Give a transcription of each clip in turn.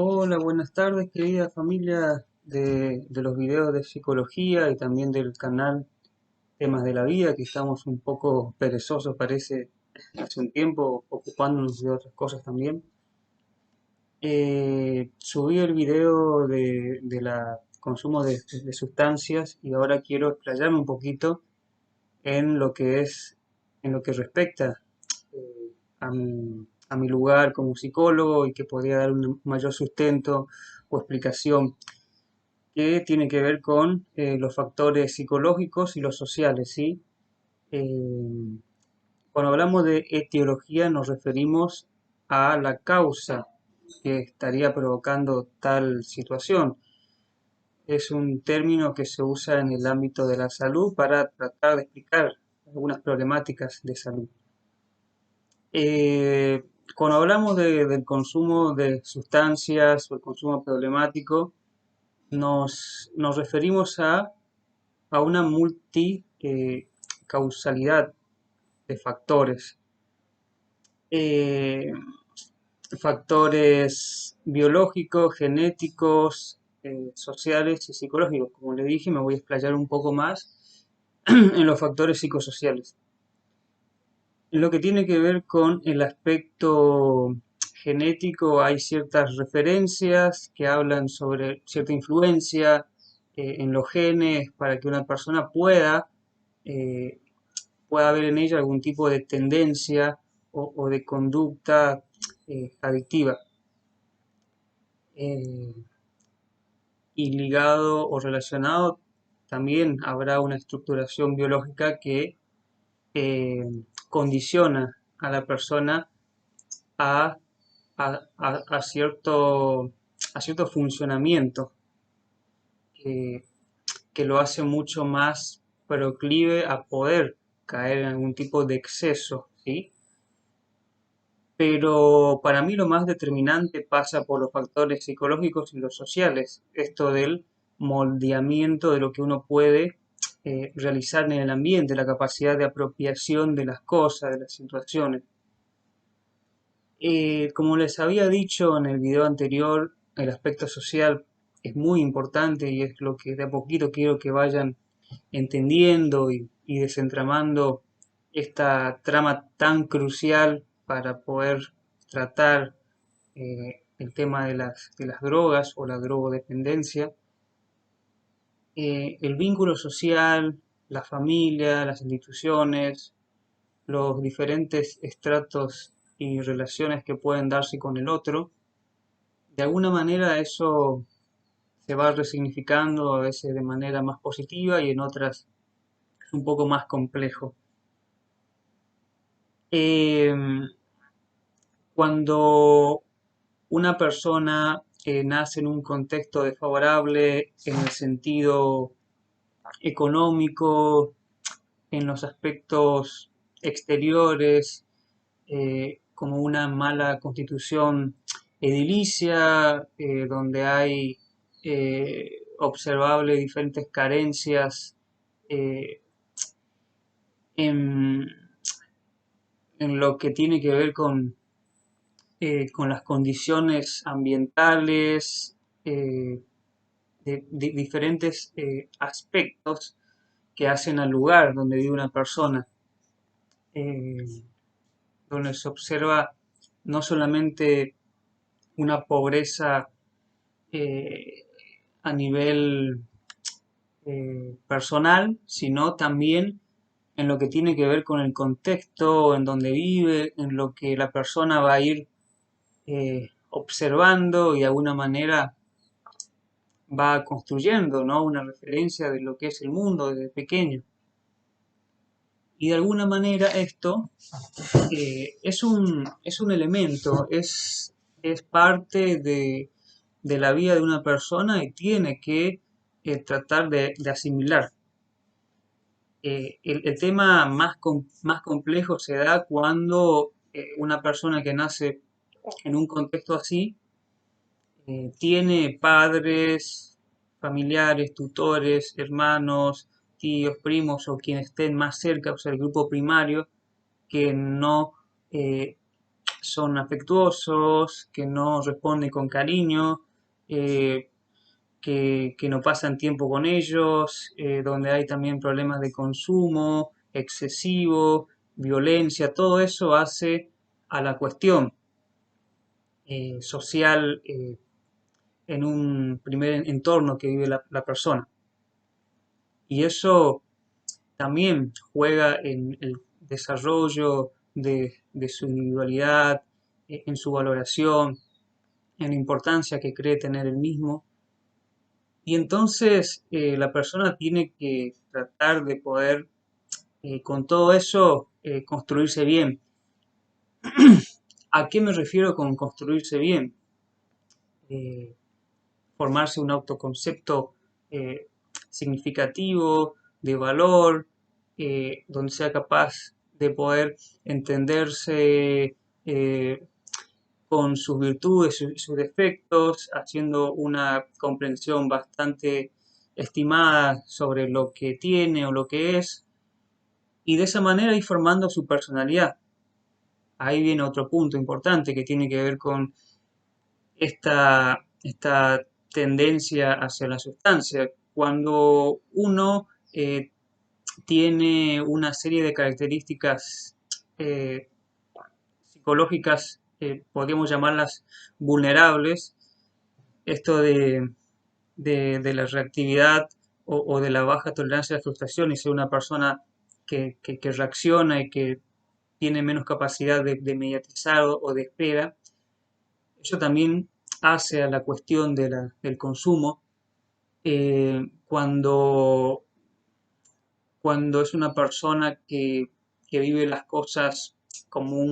Hola, buenas tardes, querida familia de los videos de psicología y también del canal Temas de la Vida, que estamos un poco perezosos, parece, hace un tiempo, ocupándonos de otras cosas también. Subí el video de la consumo de sustancias y ahora quiero explayarme un poquito en lo que en lo que respecta a mi lugar como psicólogo y que podría dar un mayor sustento o explicación que tiene que ver con los factores psicológicos y los sociales, ¿sí? Eh, Cuando hablamos de etiología nos referimos a la causa que estaría provocando tal situación. Es un término que se usa en el ámbito de la salud para tratar de explicar algunas problemáticas de salud. Eh, Cuando hablamos del consumo de sustancias o el consumo problemático, nos referimos a una multicausalidad de factores. Eh, Factores biológicos, genéticos, sociales y psicológicos. Como le dije, me voy a explayar un poco más en los factores psicosociales. En lo que tiene que ver con el aspecto genético, hay ciertas referencias que hablan sobre cierta influencia en los genes para que una persona eh, pueda haber en ella algún tipo de tendencia o de conducta adictiva. Eh, y ligado o relacionado también habrá una estructuración biológica que eh, condiciona a la persona a, a cierto funcionamiento que, que lo hace mucho más proclive a poder caer en algún tipo de exceso, ¿sí? Pero para mí lo más determinante pasa por los factores psicológicos y los sociales, esto del moldeamiento de lo que uno puede realizar en el ambiente, la capacidad de apropiación de las cosas, de las situaciones. Como les había dicho en el video anterior, el aspecto social es muy importante y es lo que de a poquito quiero que vayan entendiendo y desentramando esta trama tan crucial para poder tratar el tema de las drogas o la drogodependencia. El vínculo social, la familia, las instituciones, los diferentes estratos y relaciones que pueden darse con el otro, de alguna manera eso se va resignificando a veces de manera más positiva y en otras un poco más complejo. Em, Cuando una persona nace en un contexto desfavorable en el sentido económico, en los aspectos exteriores, como una mala constitución edilicia, donde hay observable diferentes carencias eh, en, en lo que tiene que ver con las condiciones ambientales, de diferentes aspectos que hacen al lugar donde vive una persona, eh, donde se observa no solamente una pobreza eh, a nivel personal, sino también en lo que tiene que ver con el contexto en donde vive, en lo que la persona va a ir observando y de alguna manera va construyendo, ¿no? Una referencia de lo que es el mundo desde pequeño. Y de alguna manera esto es un elemento, es parte de la vida de una persona y tiene que tratar de asimilar. El tema más complejo se da cuando una persona que nace en un contexto así tiene padres, familiares, tutores, hermanos, tíos, primos o quienes estén más cerca, o sea, el grupo primario, que no eh, son afectuosos, que no responden con cariño, eh, que no pasan tiempo con ellos, donde hay también problemas de consumo excesivo, violencia, todo eso hace a la cuestión social en un primer entorno que vive la persona. Y eso también juega en el desarrollo de su individualidad, en su valoración, en la importancia que cree tener el mismo. Y entonces la persona tiene que tratar de poder, con todo eso, construirse bien. ¿A qué me refiero con construirse bien? Eh, Formarse un autoconcepto eh, significativo, de valor, donde sea capaz de poder entenderse con sus virtudes y sus defectos, haciendo una comprensión bastante estimada sobre lo que tiene o lo que es, y de esa manera ir formando su personalidad. Ahí viene otro punto importante que tiene que ver con esta tendencia hacia la sustancia. Cuando uno tiene una serie de características eh, psicológicas, podríamos llamarlas vulnerables, esto de la reactividad o de la baja tolerancia a la frustración y ser una persona que reacciona y que tiene menos capacidad de mediatizar o de espera, eso también hace a la cuestión del consumo. Cuando, cuando es una persona que vive las cosas como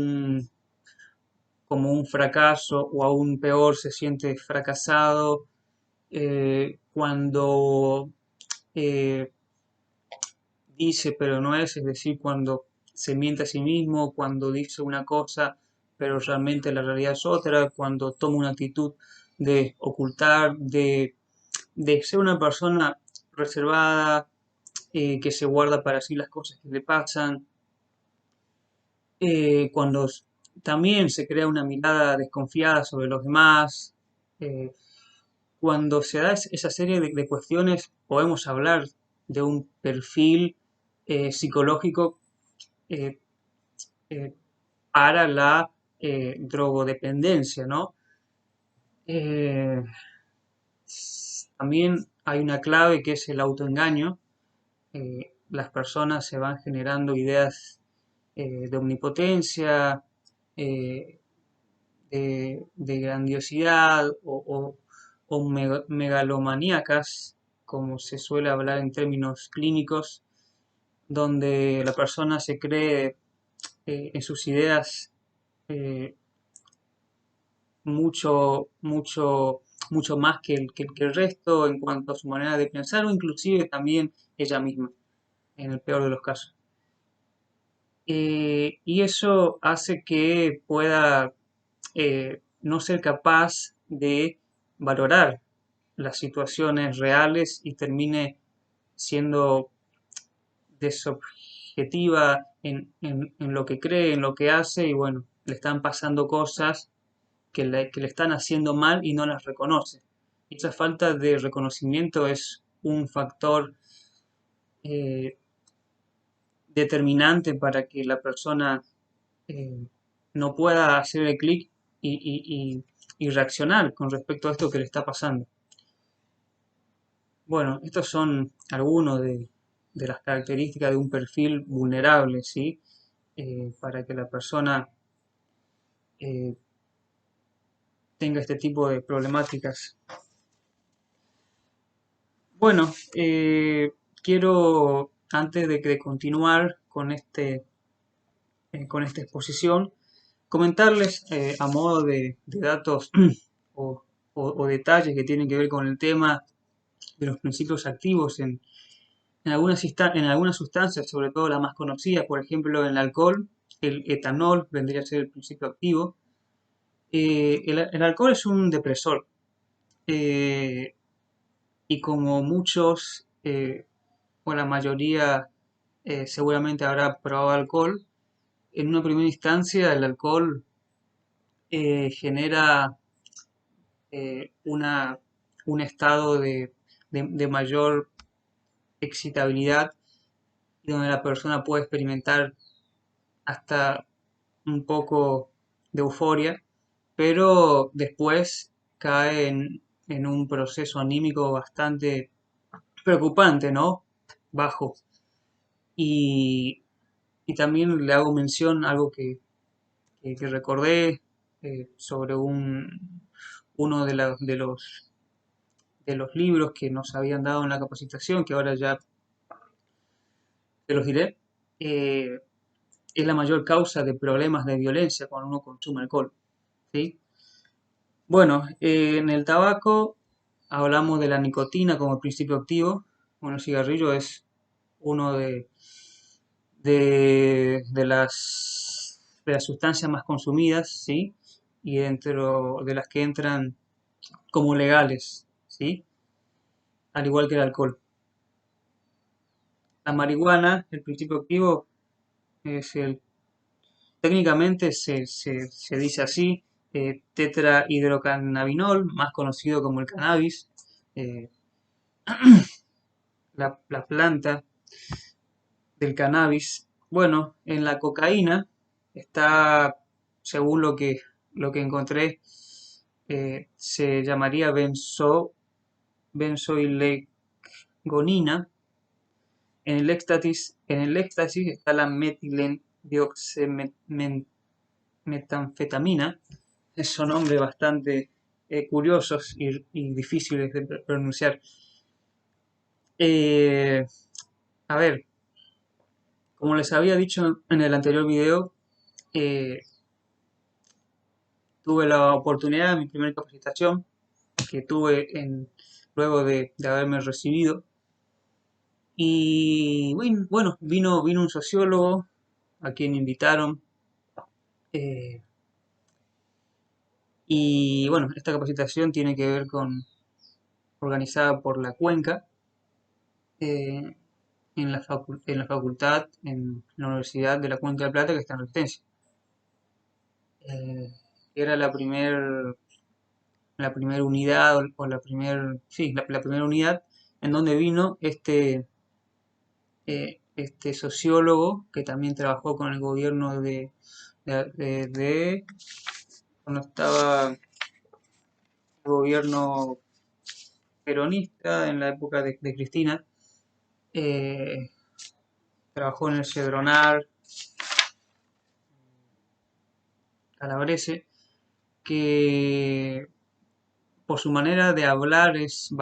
como un fracaso o aún peor se siente fracasado, cuando eh, dice pero no es decir, cuando se miente a sí mismo, cuando dice una cosa pero realmente la realidad es otra, cuando toma una actitud de ocultar, de ser una persona reservada, que se guarda para sí las cosas que le pasan, cuando también se crea una mirada desconfiada sobre los demás, eh, cuando se da esa serie de cuestiones, podemos hablar de un perfil psicológico eh, eh, para la drogodependencia, ¿no? Eh, También hay una clave que es el autoengaño. Las personas se van generando ideas de omnipotencia, eh, de grandiosidad o megalomaníacas, como se suele hablar en términos clínicos, donde la persona se cree en sus ideas eh, mucho más que el resto en cuanto a su manera de pensar o inclusive también ella misma, en el peor de los casos. Y eso hace que pueda no ser capaz de valorar las situaciones reales y termine siendo desobjetiva en lo que cree, en lo que hace y bueno, le están pasando cosas que le están haciendo mal y no las reconoce. Y esa falta de reconocimiento es un factor eh, determinante para que la persona eh, no pueda hacer el clic y reaccionar con respecto a esto que le está pasando. Bueno, estos son algunos de las características de un perfil vulnerable, ¿sí? Para que la persona eh, tenga este tipo de problemáticas. Bueno, quiero, antes de continuar con esta exposición, comentarles a modo de datos o, o detalles que tienen que ver con el tema de los principios activos en algunas sustancias, sobre todo la más conocida, por ejemplo en el alcohol, el etanol vendría a ser el principio activo. El alcohol es un depresor eh, y como muchos o la mayoría seguramente habrá probado alcohol, en una primera instancia el alcohol genera un estado de mayor excitabilidad y donde la persona puede experimentar hasta un poco de euforia, pero después cae en un proceso anímico bastante preocupante, ¿no? Bajo. Y, y también le hago mención a algo que recordé sobre uno de los libros que nos habían dado en la capacitación, que ahora ya te los diré. eh, es la mayor causa de problemas de violencia cuando uno consume alcohol, ¿sí? Bueno, en el tabaco hablamos de la nicotina como principio activo. Bueno, el cigarrillo es uno de las sustancias más consumidas, ¿sí? Y dentro de las que entran como legales, ¿sí? Al igual que el alcohol. La marihuana, el principio activo, es el, técnicamente se dice así, tetrahidrocannabinol, más conocido como el cannabis, eh, la planta del cannabis. Bueno, en la cocaína está, según lo que encontré, se llamaría benzoilegonina. En el éxtasis está la metanfetamina. Son nombres bastante curiosos y difíciles de pronunciar. Eh, a ver, como les había dicho en el anterior video, eh, tuve la oportunidad de mi primera capacitación que tuve luego de haberme recibido. Y bueno, vino un sociólogo a quien invitaron. eh, y bueno, esta capacitación tiene que ver con, organizada por la Cuenca, eh, en la facultad, en la Universidad de la Cuenca de Plata, que está en Resistencia. Eh, Era la primera unidad, o sí, la primera unidad en donde vino este sociólogo que también trabajó con el gobierno cuando estaba el gobierno peronista en la época de Cristina. eh, Trabajó en el Cedronar Calabrese, que por su manera de hablar es eh,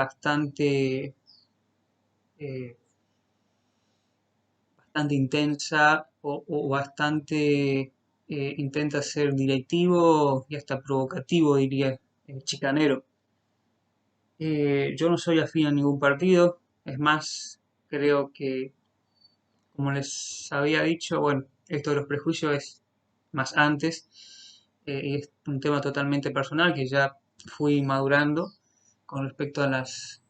bastante intensa o bastante intenta ser directivo y hasta provocativo, diría, chicanero. Yo no soy afín a ningún partido, es más, creo que, como les había dicho, bueno, esto de los prejuicios es más antes, y es un tema totalmente personal que ya fui madurando con respecto a las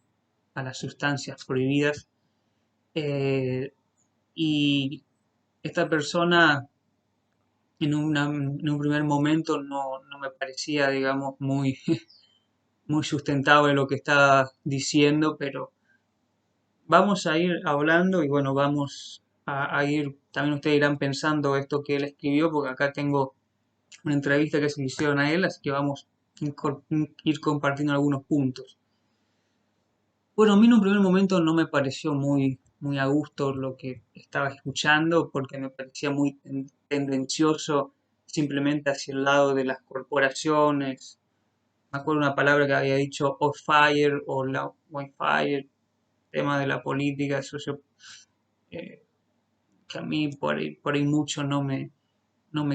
sustancias prohibidas. eh, y esta persona en un primer momento no me parecía, digamos, muy sustentable lo que estaba diciendo, pero vamos a ir hablando y bueno, vamos a ir, también ustedes irán pensando esto que él escribió, porque acá tengo una entrevista que se le hicieron a él, así que vamos a ir compartiendo algunos puntos. Bueno, a mí en un primer momento no me pareció muy a gusto lo que estaba escuchando, porque me parecía muy tendencioso simplemente hacia el lado de las corporaciones. Me acuerdo una palabra que había dicho off fire o la Wi-Fi, tema de la política, eh, que a mí por ahí mucho no me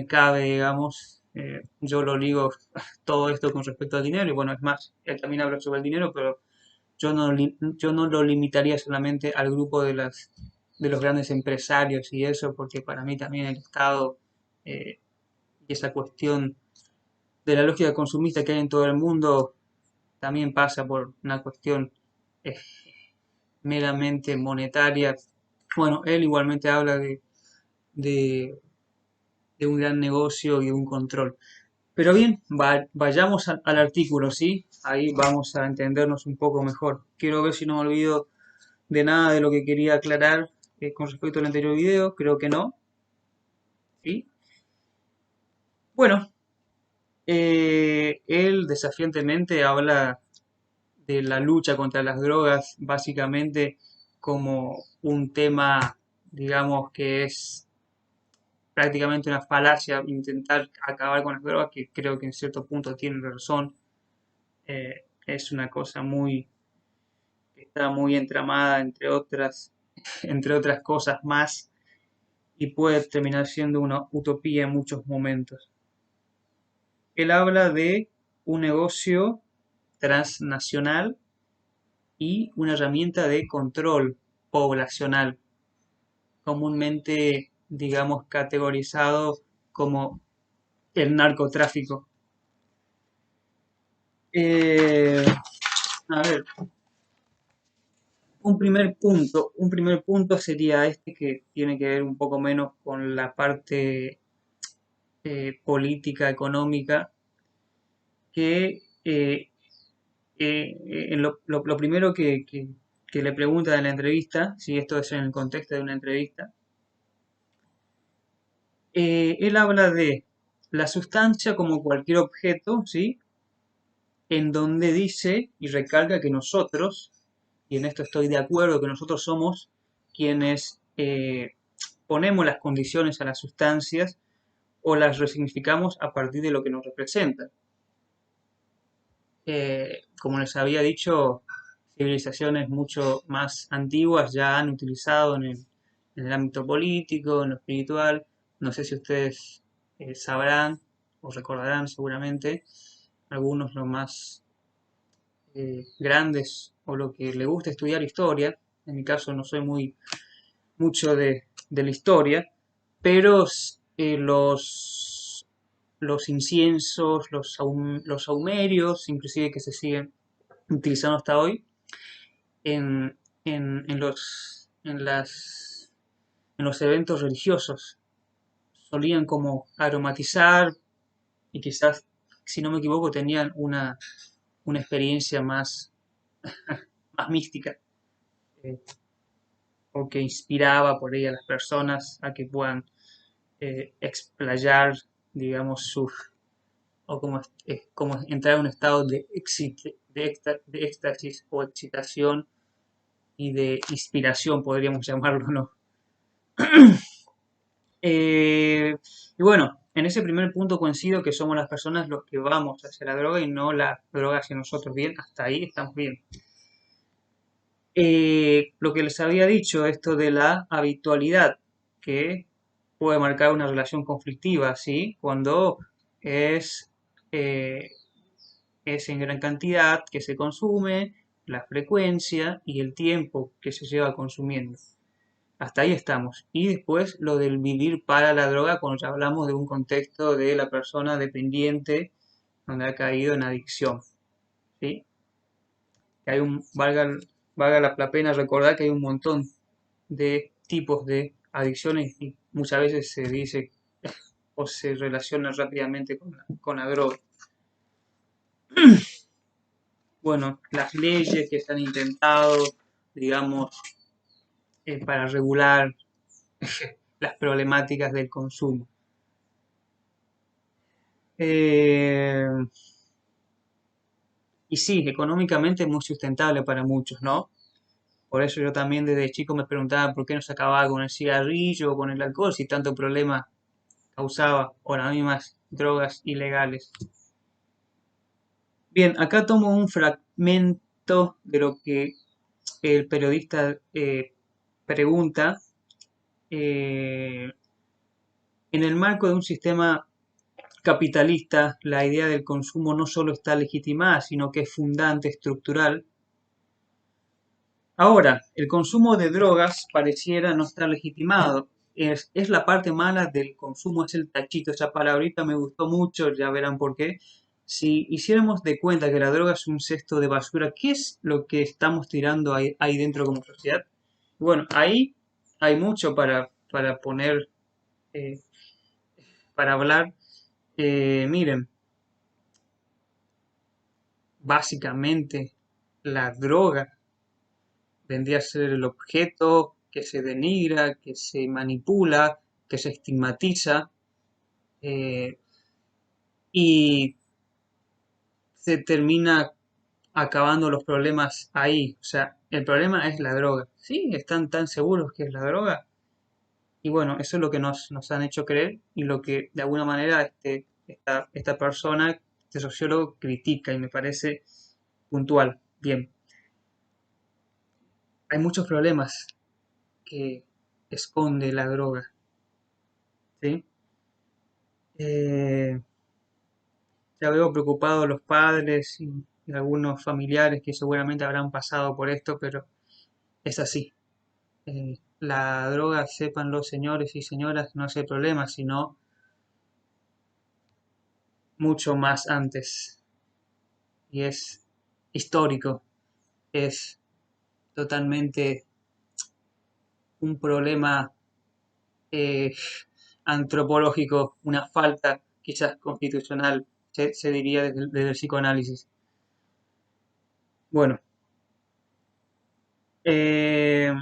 cabe, digamos. Yo lo ligo todo esto con respecto al dinero, y bueno, es más, él también habla sobre el dinero, pero yo no lo limitaría solamente al grupo de los grandes empresarios y eso, porque para mí también el Estado, y esa cuestión de la lógica consumista que hay en todo el mundo también pasa por una cuestión eh, meramente monetaria. Bueno, él igualmente habla de, de un gran negocio y un control. Pero bien, vayamos al artículo, ¿sí? Ahí vamos a entendernos un poco mejor. Quiero ver si no me olvido de nada de lo que quería aclarar con respecto al anterior video. Creo que no, ¿sí? Bueno, él desafiantemente habla de la lucha contra las drogas, básicamente como un tema, digamos, que es prácticamente una falacia intentar acabar con las drogas, que creo que en cierto punto tiene razón. Es una cosa que está muy entramada entre otras cosas más, y puede terminar siendo una utopía en muchos momentos. Él habla de un negocio transnacional y una herramienta de control poblacional, comúnmente, digamos, categorizado como el narcotráfico. Eh, a ver, un primer punto sería este que tiene que ver un poco menos con la parte política, económica, que lo primero que le pregunta en la entrevista, si esto es en el contexto de una entrevista, él habla de la sustancia como cualquier objeto, ¿sí? En donde dice y recalca que nosotros, y en esto estoy de acuerdo, que nosotros somos quienes ponemos las condiciones a las sustancias o las resignificamos a partir de lo que nos representa. Como les había dicho, civilizaciones mucho más antiguas ya han utilizado en el ámbito político, en lo espiritual. No sé si ustedes sabrán o recordarán seguramente algunos los más grandes o lo que le gusta estudiar historia. En mi caso no soy mucho de la historia, pero los inciensos, los saumerios, inclusive que se siguen utilizando hasta hoy, en, en los eventos religiosos. Solían como aromatizar y quizás, si no me equivoco, tenían una experiencia más mística, eh, o que inspiraba por ahí a las personas a que puedan explayar, digamos, o como entrar en un estado de éxtasis o excitación y de inspiración, podríamos llamarlo, ¿no? Y bueno, en ese primer punto coincido que somos las personas los que vamos hacia la droga y no la droga hacia nosotros. Bien, hasta ahí estamos bien. Lo que les había dicho, esto de la habitualidad, que puede marcar una relación conflictiva, ¿sí? Cuando es, eh, es en gran cantidad que se consume, la frecuencia y el tiempo que se lleva consumiendo. Hasta ahí estamos. Y después lo del vivir para la droga, cuando ya hablamos de un contexto de la persona dependiente, donde ha caído en adicción, ¿sí? Que valga la pena recordar que hay un montón de tipos de adicciones y muchas veces se dice o se relaciona rápidamente con la droga. Bueno, las leyes que se han intentado, digamos, para regular las problemáticas del consumo. Eh, y sí, económicamente es muy sustentable para muchos, ¿no? Por eso yo también desde chico me preguntaba por qué no se acababa con el cigarrillo o con el alcohol si tanto problema causaba, o las mismas drogas ilegales. Bien, acá tomo un fragmento de lo que el periodista pregunta. eh, en el marco de un sistema capitalista, la idea del consumo no solo está legitimada, sino que es fundante, estructural. Ahora, el consumo de drogas pareciera no estar legitimado. Es la parte mala del consumo, es el tachito, esa palabrita me gustó mucho, ya verán por qué. Si hiciéramos de cuenta que la droga es un cesto de basura, ¿qué es lo que estamos tirando ahí dentro como sociedad? Bueno, ahí hay mucho para poner, eh, para hablar. Miren. básicamente la droga vendría a ser el objeto que se denigra, que se manipula, que se estigmatiza, eh, y se termina acabando los problemas ahí. O sea, el problema es la droga. Sí, están tan seguros que es la droga. Y bueno, eso es lo que nos han hecho creer y lo que de alguna manera esta persona, este sociólogo, critica y me parece puntual. Bien, hay muchos problemas que esconde la droga, ¿sí? Eh, ya veo preocupados los padres y algunos familiares que seguramente habrán pasado por esto, pero es así. La droga, sepan los señores y señoras, no es el problema, sino mucho más antes. Y es histórico, es totalmente un problema eh, antropológico, una falta quizás constitucional, se diría desde el psicoanálisis. Bueno, eh,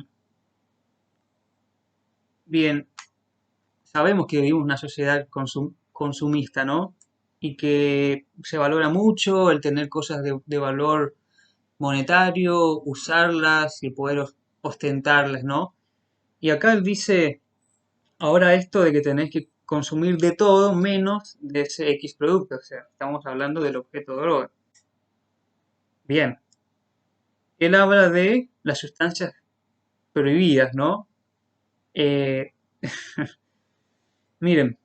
bien, sabemos que vivimos en una sociedad consumista, ¿no? Y que se valora mucho el tener cosas de valor monetario, usarlas y poder ostentarlas, ¿no? Y acá él dice ahora esto de que tenés que consumir de todo menos de ese X producto, o sea, estamos hablando del objeto droga. Bien, él habla de las sustancias prohibidas, ¿no? Eh, miren,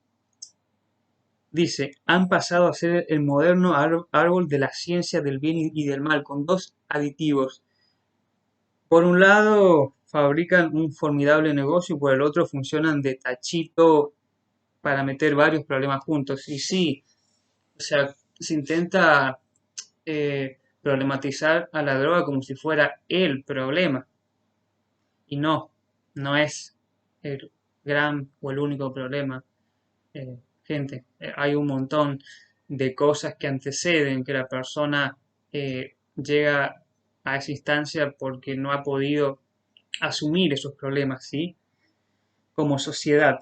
dice, han pasado a ser el moderno árbol de la ciencia del bien y del mal, con dos aditivos. Por un lado, fabrican un formidable negocio y por el otro funcionan de tachito para meter varios problemas juntos. Y sí, o sea, se intenta problematizar a la droga como si fuera el problema. Y no, no es el gran o el único problema. Gente, hay un montón de cosas que anteceden que la persona llega a esa instancia porque no ha podido asumir esos problemas, ¿sí? Como sociedad.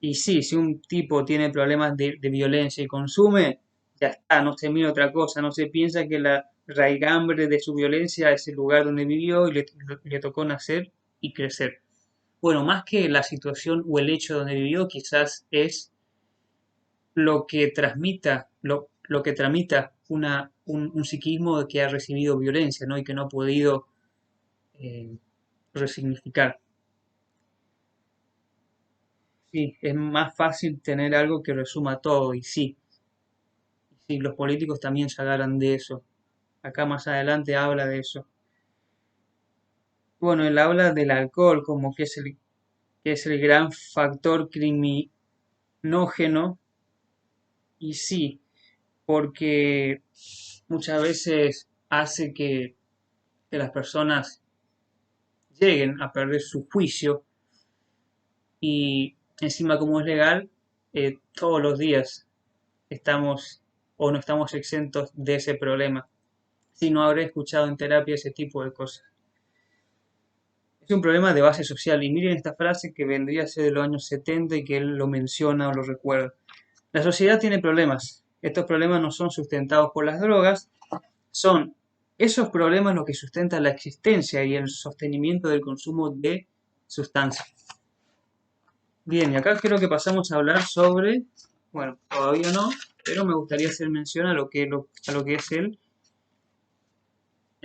Y sí, si un tipo tiene problemas de violencia y consume, ya está, no se mira otra cosa, no se piensa que la raigambre de su violencia es el lugar donde vivió y le tocó nacer y crecer. Bueno, más que la situación o el hecho donde vivió, quizás es lo que tramita un psiquismo que ha recibido violencia, ¿no? Y que no ha podido eh, resignificar. Sí, es más fácil tener algo que resuma todo, y sí, sí, los políticos también se agarran de eso. Acá más adelante habla de eso. Bueno, él habla del alcohol como que es el gran factor criminógeno, y sí, porque muchas veces hace que las personas lleguen a perder su juicio y encima como es legal, todos los días estamos o no estamos exentos de ese problema. Si no habré escuchado en terapia ese tipo de cosas. Es un problema de base social. Y miren esta frase que vendría a ser de los años 70 y que él lo menciona o lo recuerda. La sociedad tiene problemas. Estos problemas no son sustentados por las drogas, son esos problemas los que sustentan la existencia y el sostenimiento del consumo de sustancias. Bien, y acá creo que pasamos a hablar sobre, bueno, todavía no, pero me gustaría hacer mención a lo que es el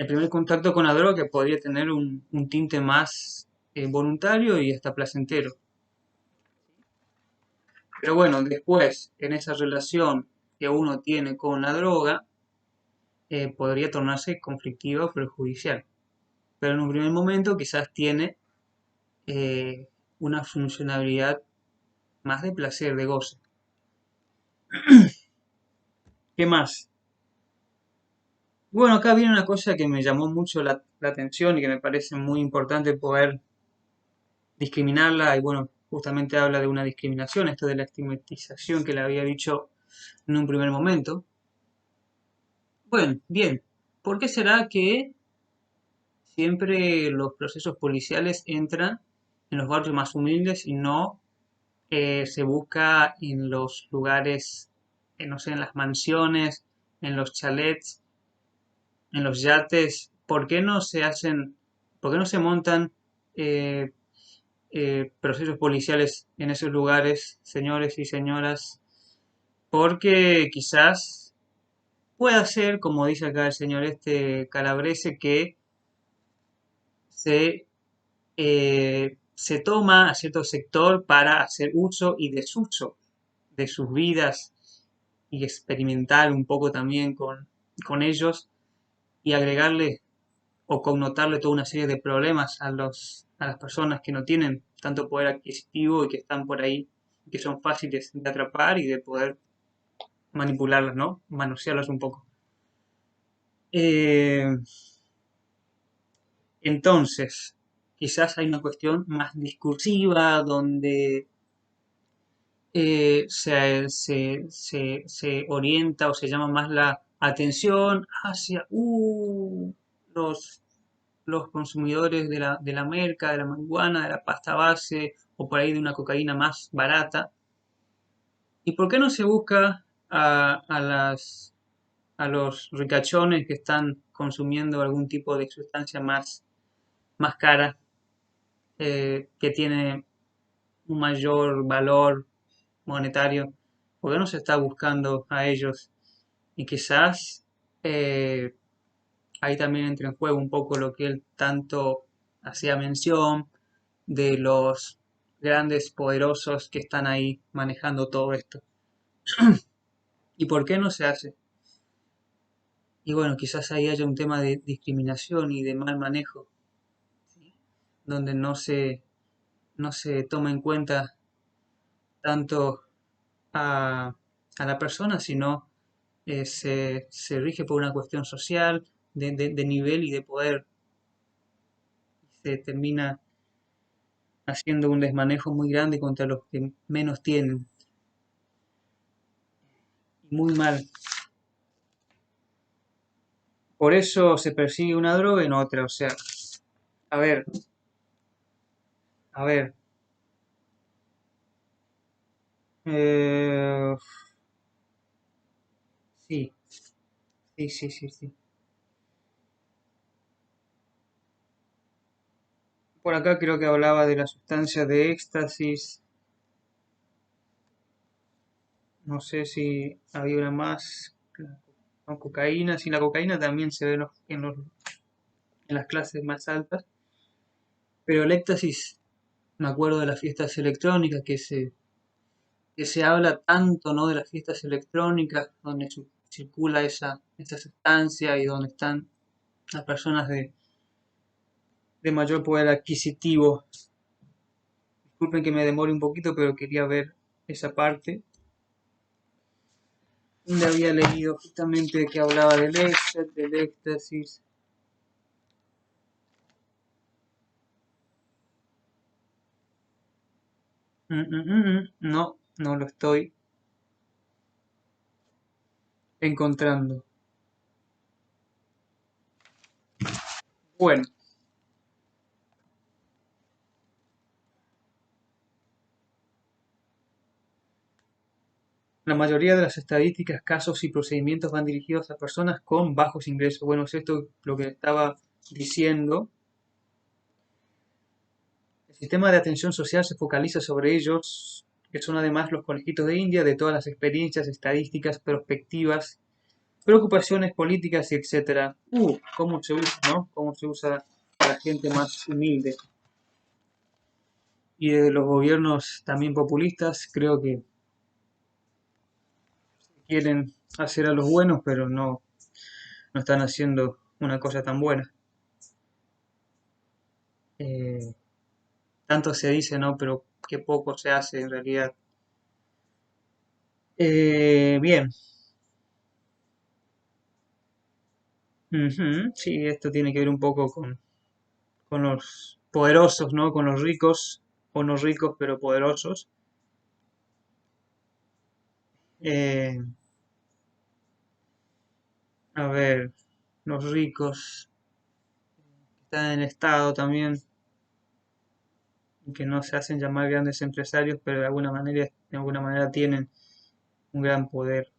primer contacto con la droga, que podría tener un tinte más voluntario y hasta placentero. Pero bueno, después, en esa relación que uno tiene con la droga, podría tornarse conflictiva o perjudicial. Pero en un primer momento quizás tiene eh, una funcionalidad más de placer, de goce. ¿Qué más? Bueno, acá viene una cosa que me llamó mucho la atención y que me parece muy importante poder discriminarla. Y bueno, justamente habla de una discriminación, esto de la estigmatización que le había dicho en un primer momento. Bueno, bien, ¿por qué será que siempre los procesos policiales entran en los barrios más humildes y no se busca en los lugares, no sé, en las mansiones, en los chalets, en los yates? ¿Por qué no se hacen, por qué no se montan eh, procesos policiales en esos lugares, señores y señoras? Porque quizás pueda ser, como dice acá el señor este Calabrese, que se se toma a cierto sector para hacer uso y desuso de sus vidas y experimentar un poco también con ellos y agregarle o connotarle toda una serie de problemas a las personas que no tienen tanto poder adquisitivo y que están por ahí, que son fáciles de atrapar y de poder manipularlas, ¿no? Manosearlas un poco. Eh, entonces, quizás hay una cuestión más discursiva donde se orienta o se llama más la atención hacia los, los consumidores de la merca, de la marihuana, de la pasta base o por ahí de una cocaína más barata. ¿Y por qué no se busca a los ricachones que están consumiendo algún tipo de sustancia más cara, que tiene un mayor valor monetario? ¿Por qué no se está buscando a ellos? Y quizás eh, ahí también entra en juego un poco lo que él tanto hacía mención de los grandes poderosos que están ahí manejando todo esto. ¿Y por qué no se hace? Y bueno, quizás ahí haya un tema de discriminación y de mal manejo, donde no se toma en cuenta tanto a, a la persona, sino se rige por una cuestión social, de nivel y de poder. Se termina haciendo un desmanejo muy grande contra los que menos tienen. Y muy mal. Por eso se persigue una droga en otra. O sea, a ver, a ver. eh, sí, sí. Por acá creo que hablaba de la sustancia de éxtasis. No sé si había una más. Con cocaína. Sí, la cocaína también se ve en las clases más altas. Pero el éxtasis, me acuerdo de las fiestas electrónicas que se habla tanto, ¿no? De las fiestas electrónicas, donde circula esa sustancia y donde están las personas de mayor poder adquisitivo. Disculpen que me demore un poquito, pero quería ver esa parte donde había leído justamente que hablaba del éxtasis. No, no lo estoy encontrando. Bueno, la mayoría de las estadísticas, casos y procedimientos van dirigidos a personas con bajos ingresos. Bueno, es esto lo que estaba diciendo. El sistema de atención social se focaliza sobre ellos, que son además los conejitos de India de todas las experiencias, estadísticas, perspectivas, preocupaciones políticas y etcétera. Cómo se usa, ¿no? Cómo se usa a la gente más humilde. Y de los gobiernos también populistas, creo que quieren hacer a los buenos, pero no están haciendo una cosa tan buena. Eh, tanto se dice, ¿no? Pero que poco se hace en realidad. Bien. Ujú, sí, esto tiene que ver un poco con los poderosos, ¿no? Con los ricos, o no ricos, pero poderosos. Eh, a ver, los ricos que están en el Estado también, que no se hacen llamar grandes empresarios, pero de alguna manera tienen un gran poder.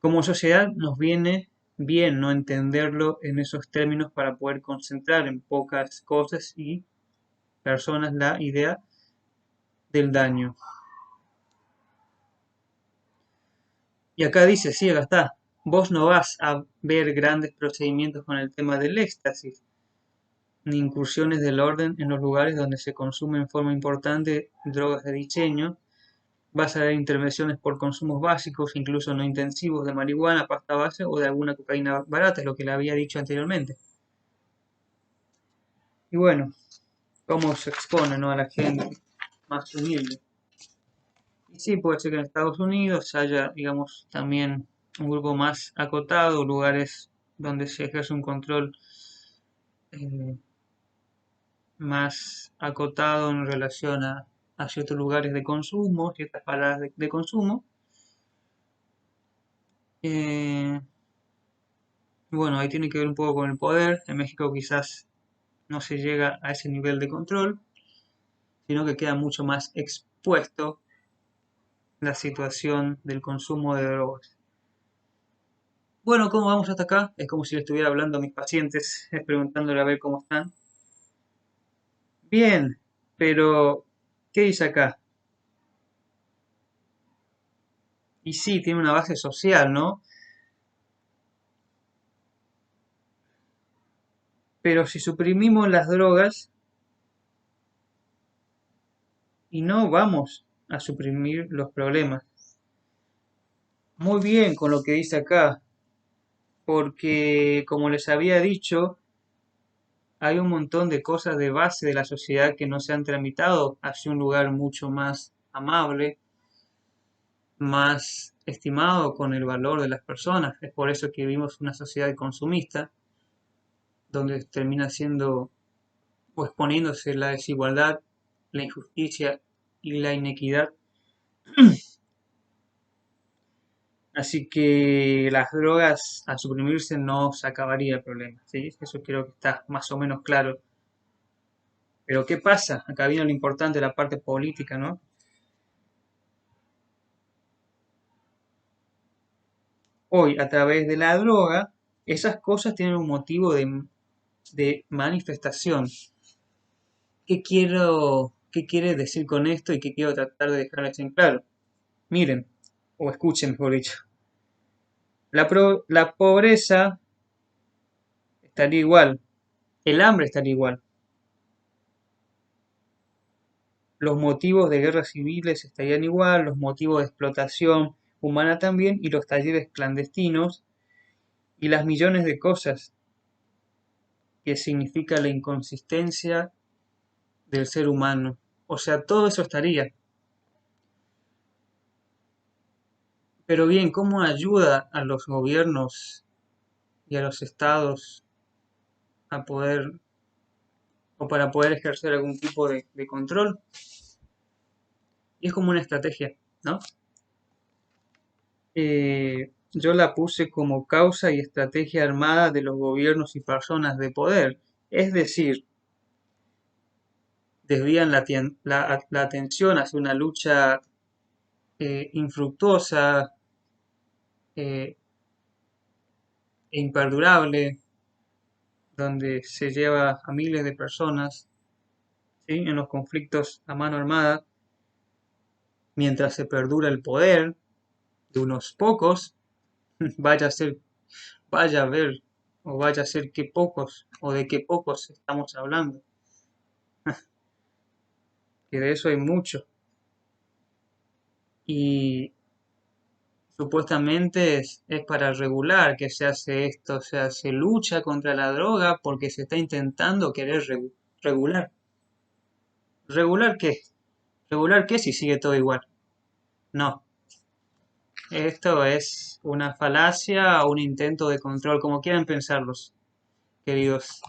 Como sociedad nos viene bien no entenderlo en esos términos para poder concentrar en pocas cosas y personas la idea del daño. Y acá dice, sí, acá está, vos no vas a ver grandes procedimientos con el tema del éxtasis, ni incursiones del orden en los lugares donde se consume en forma importante drogas de diseño. Vas a ver intervenciones por consumos básicos, incluso no intensivos, de marihuana, pasta base o de alguna cocaína barata, es lo que le había dicho anteriormente. Y bueno, cómo se expone, ¿no?, a la gente más humilde. Y sí, puede ser que en Estados Unidos haya, digamos, también un grupo más acotado, lugares donde se ejerce un control eh, más acotado en relación a ciertos lugares de consumo, ciertas paradas de consumo. Eh, bueno, ahí tiene que ver un poco con el poder. En México quizás no se llega a ese nivel de control, sino que queda mucho más expuesto la situación del consumo de drogas. Bueno, ¿cómo vamos hasta acá? Es como si le estuviera hablando a mis pacientes, preguntándole a ver cómo están. Bien, pero ¿qué dice acá? Y sí, tiene una base social, ¿no? Pero si suprimimos las drogas y no vamos a suprimir los problemas. Muy bien con lo que dice acá, porque como les había dicho, hay un montón de cosas de base de la sociedad que no se han tramitado hacia un lugar mucho más amable, más estimado con el valor de las personas. Es por eso que vivimos una sociedad consumista, donde termina siendo o exponiéndose la desigualdad, la injusticia y la inequidad. Así que las drogas al suprimirse no se acabaría el problema, ¿sí? Eso creo que está más o menos claro. Pero ¿qué pasa? Acá viene lo importante, la parte política, ¿no? Hoy, a través de la droga, esas cosas tienen un motivo de manifestación. ¿Qué quiere decir con esto y qué quiero tratar de dejarles en claro? Miren, o escuchen, mejor dicho. La pobreza estaría igual, el hambre estaría igual, los motivos de guerras civiles estarían igual, los motivos de explotación humana también, y los talleres clandestinos, y las millones de cosas que significa la inconsistencia del ser humano. O sea, todo eso estaría. Pero bien, ¿cómo ayuda a los gobiernos y a los estados a poder o para poder ejercer algún tipo de control? Y es como una estrategia, ¿no? Yo la puse como causa y estrategia armada de los gobiernos y personas de poder. Es decir, desvían la atención hacia una lucha infructuosa eh, e imperdurable, donde se lleva a miles de personas, ¿sí?, en los conflictos a mano armada, mientras se perdura el poder de unos pocos. vaya a ser, vaya a ver, o vaya a ser qué pocos, o de qué pocos estamos hablando, que de eso hay mucho. Y supuestamente es para regular que se hace esto, o sea, se lucha contra la droga porque se está intentando querer regular. ¿Regular qué? ¿Regular qué si sigue todo igual? No, esto es una falacia o un intento de control, como quieran pensarlos, queridos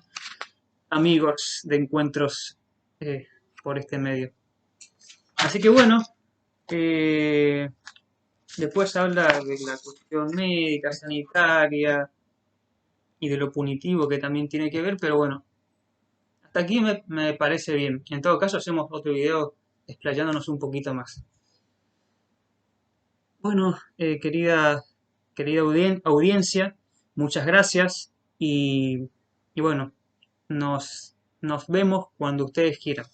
amigos de encuentros eh, por este medio. Así que bueno, eh, Después habla de la cuestión médica, sanitaria y de lo punitivo que también tiene que ver, pero bueno, hasta aquí me parece bien. En todo caso, hacemos otro video explayándonos un poquito más. Bueno, querida audiencia, muchas gracias y bueno, nos vemos cuando ustedes quieran.